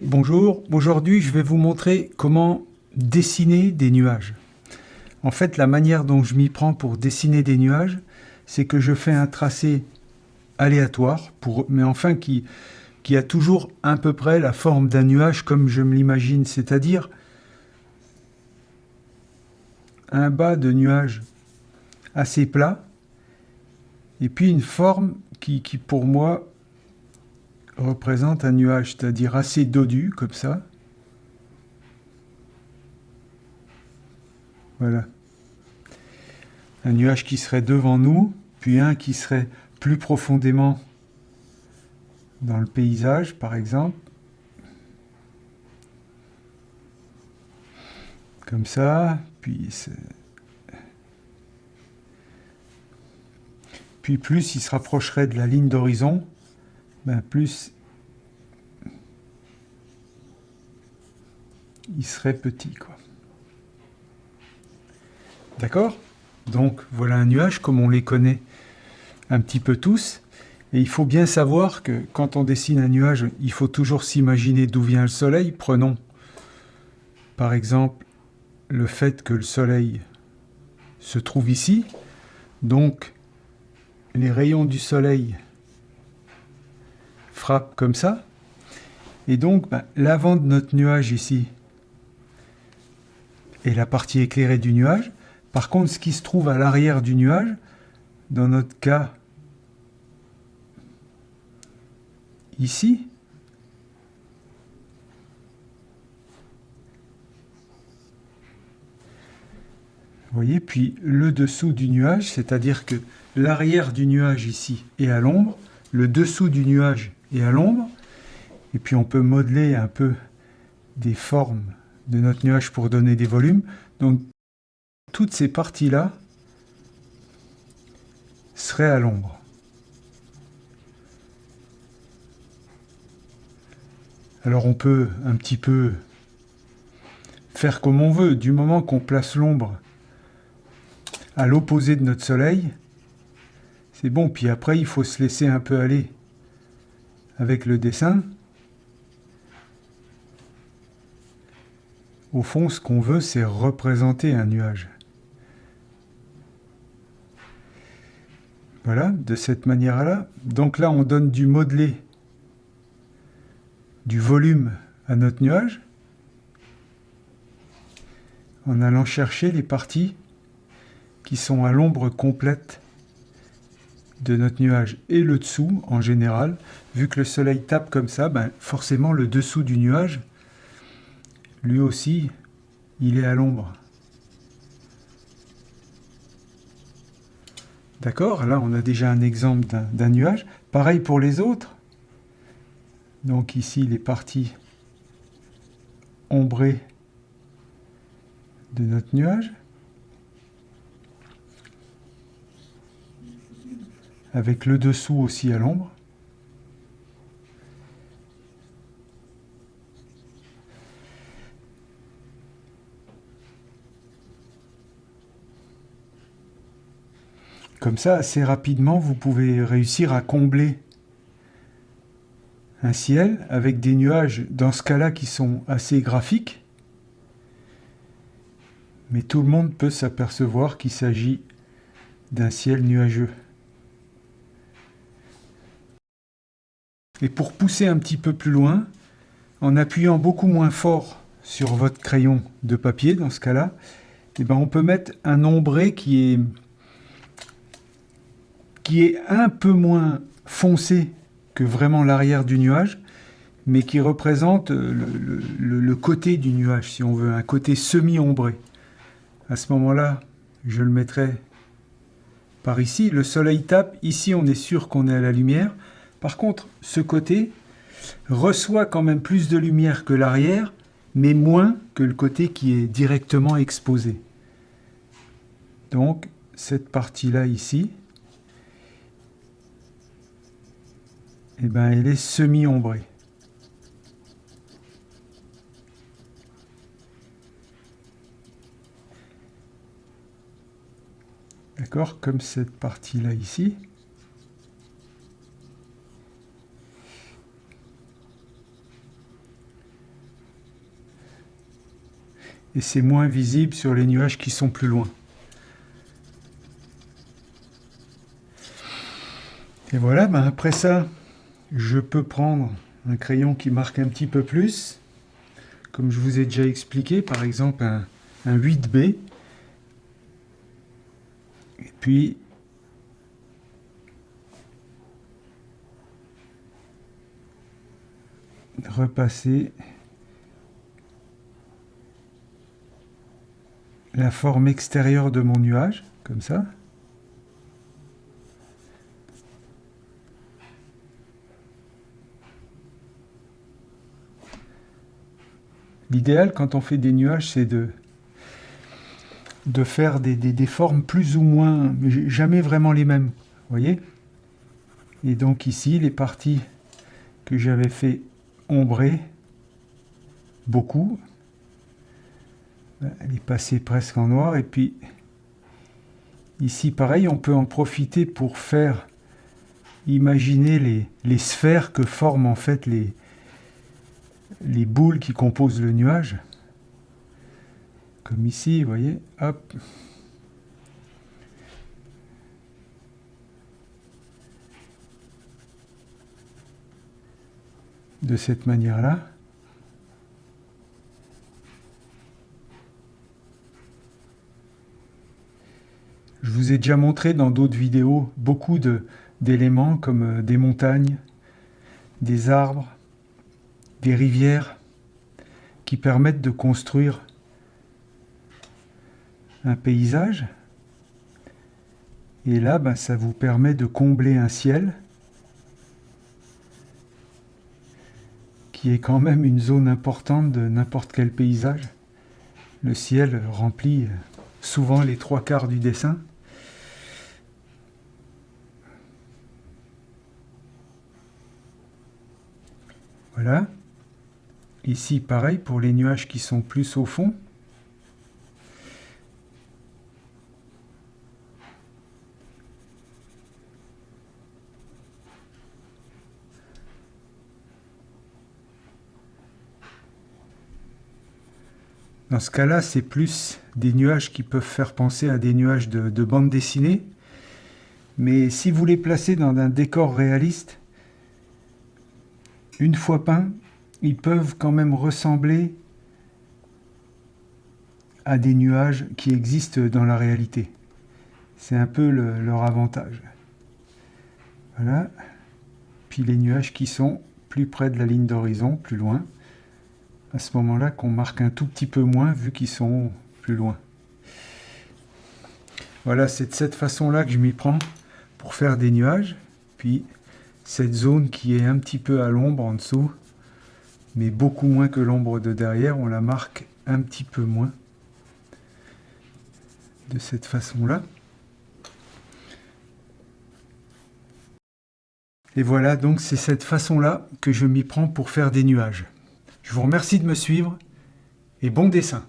Bonjour, aujourd'hui je vais vous montrer comment dessiner des nuages. En fait, la manière dont je m'y prends pour dessiner des nuages, c'est que je fais un tracé aléatoire, mais enfin qui a toujours à peu près la forme d'un nuage comme je me l'imagine, c'est-à-dire un bas de nuage assez plat, et puis une forme qui pour moi représente un nuage, c'est-à-dire assez dodu, comme ça. Voilà. Un nuage qui serait devant nous, puis un qui serait plus profondément dans le paysage, par exemple. Comme ça, puis plus il se rapprocherait de la ligne d'horizon, plus il serait petit, quoi. D'accord? Donc voilà un nuage comme on les connaît un petit peu tous. Et il faut bien savoir que quand on dessine un nuage, il faut toujours s'imaginer d'où vient le soleil. Prenons par exemple le fait que le soleil se trouve ici. Donc les rayons du soleil frappent comme ça. Et donc l'avant de notre nuage ici est la partie éclairée du nuage. Par contre, ce qui se trouve à l'arrière du nuage, dans notre cas ici, vous voyez, puis le dessous du nuage, c'est-à-dire que l'arrière du nuage ici est à l'ombre, le dessous du nuage est à l'ombre, et puis on peut modeler un peu des formes de notre nuage pour donner des volumes. Donc toutes ces parties-là seraient à l'ombre. Alors on peut un petit peu faire comme on veut, du moment qu'on place l'ombre à l'opposé de notre soleil, c'est bon. Puis après, il faut se laisser un peu aller avec le dessin. Au fond, ce qu'on veut, c'est représenter un nuage. Voilà, de cette manière-là. Donc là, on donne du modelé, du volume à notre nuage, en allant chercher les parties qui sont à l'ombre complète de notre nuage. Et le dessous, en général, vu que le soleil tape comme ça, forcément le dessous du nuage, lui aussi, il est à l'ombre. D'accord? Là, on a déjà un exemple d'un nuage. Pareil pour les autres. Donc ici, les parties ombrées de notre nuage, avec le dessous aussi à l'ombre. Comme ça, assez rapidement, vous pouvez réussir à combler un ciel avec des nuages, dans ce cas-là, qui sont assez graphiques. Mais tout le monde peut s'apercevoir qu'il s'agit d'un ciel nuageux. Et pour pousser un petit peu plus loin, en appuyant beaucoup moins fort sur votre crayon de papier, dans ce cas-là, on peut mettre un ombré qui est un peu moins foncé que vraiment l'arrière du nuage, mais qui représente le côté du nuage, si on veut, un côté semi-ombré. À ce moment-là, je le mettrai par ici. Le soleil tape, ici on est sûr qu'on est à la lumière. Par contre, ce côté reçoit quand même plus de lumière que l'arrière, mais moins que le côté qui est directement exposé. Donc, cette partie-là ici, elle est semi-ombrée. D'accord? Comme cette partie-là ici. et c'est moins visible sur les nuages qui sont plus loin. Et voilà, ben après ça, je peux prendre un crayon qui marque un petit peu plus, comme je vous ai déjà expliqué, par exemple un 8B, et puis repasser la forme extérieure de mon nuage, comme ça. L'idéal quand on fait des nuages, c'est de faire des formes plus ou moins, mais jamais vraiment les mêmes, vous voyez. Et donc ici, les parties que j'avais fait ombrer beaucoup, elle est passée presque en noir, et puis ici pareil, on peut en profiter pour faire imaginer les sphères que forment en fait les boules qui composent le nuage, comme ici, vous voyez, hop. De cette manière-là. Je vous ai déjà montré dans d'autres vidéos beaucoup d'éléments comme des montagnes, des arbres, des rivières qui permettent de construire un paysage. Et là, ben, ça vous permet de combler un ciel qui est quand même une zone importante de n'importe quel paysage. Le ciel remplit souvent les 3/4 du dessin. Voilà. Ici, pareil, pour les nuages qui sont plus au fond. Dans ce cas-là, c'est plus des nuages qui peuvent faire penser à des nuages de bande dessinée. Mais si vous les placez dans un décor réaliste, une fois peints, ils peuvent quand même ressembler à des nuages qui existent dans la réalité. C'est un peu leur avantage. Voilà. Puis les nuages qui sont plus près de la ligne d'horizon, plus loin. À ce moment-là, qu'on marque un tout petit peu moins vu qu'ils sont plus loin. Voilà, c'est de cette façon-là que je m'y prends pour faire des nuages. Puis cette zone qui est un petit peu à l'ombre en dessous, mais beaucoup moins que l'ombre de derrière, on la marque un petit peu moins. De cette façon-là. Et voilà, donc c'est cette façon-là que je m'y prends pour faire des nuages. Je vous remercie de me suivre et bon dessin.